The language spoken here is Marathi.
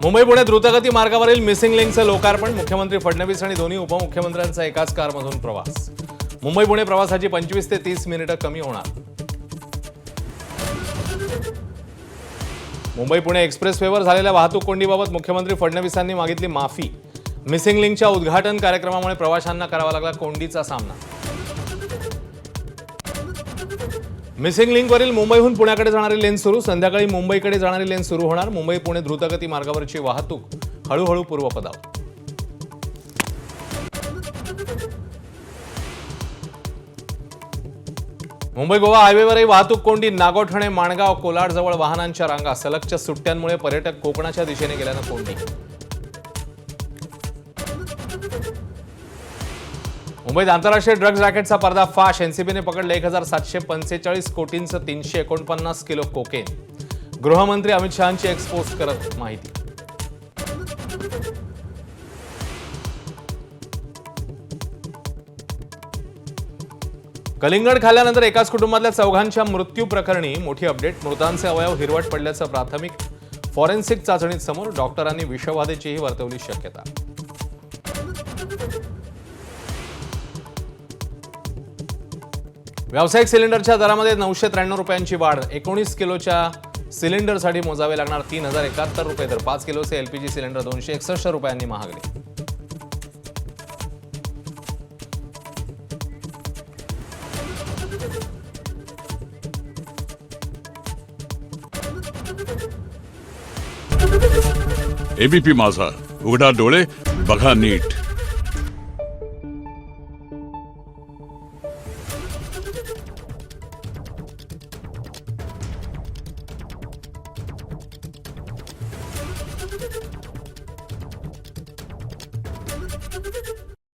मुंबई पुणे द्रुतगती मार्गावरील मिसिंग लिंकचं लोकार्पण. मुख्यमंत्री फडणवीस आणि दोन्ही उपमुख्यमंत्र्यांचा एकाच कारमधून प्रवास. मुंबई पुणे प्रवासाची 25 ते 30 मिनिटं कमी होणार. मुंबई पुणे एक्सप्रेसवेवर झालेल्या वाहतूक कोंडीबाबत मुख्यमंत्री फडणवीसांनी मागितली माफी. मिसिंग लिंकच्या उद्घाटन कार्यक्रमामुळे प्रवाशांना करावा लागला कोंडीचा सामना. मिसिंग लिंकवरील मुंबईहून पुण्याकडे जाणारी लेन सुरू. संध्याकाळी मुंबईकडे जाणारी लेन सुरू होणार. मुंबई पुणे द्रुतगती मार्गावरची वाहतूक हळूहळू पूर्वपदावर. मुंबई गोवा हायवेवरही वाहतूक कोंडी. नागो ठाणे माणगाव कोलाड जवळ वाहनांच्या रांगा. सलगच्या सुट्ट्यांमुळे पर्यटक कोकणाच्या दिशेने गेल्यानं कोंडी. मुंबईत आंतरराष्ट्रीय ड्रग्ज रॅकेटचा पर्दाफाश. एनसीबीने पकडले 1745 कोटींचं 349 किलो कोकेन. गृहमंत्री अमित शहांची एक्सपोज करत माहिती. कलिंगड खाल्ल्यानंतर एकाच कुटुंबातल्या चौघांच्या मृत्यू प्रकरणी मोठी अपडेट. मृतांचे अवयव हिरवट पडल्याचं प्राथमिक फॉरेन्सिक चाचणीत समोर. डॉक्टरांनी विषबाधेचीही वर्तवली शक्यता. व्यावसायिक सिलेंडरच्या दरामध्ये 993 रुपयांची वाढ. 19 किलोच्या सिलेंडरसाठी मोजावे लागणार 3071 रुपये, तर 5 किलोचे एलपीजी सिलेंडर 261 रुपयांनी महागले. एबीपी माझा, उघडा डोळे बघा नीट.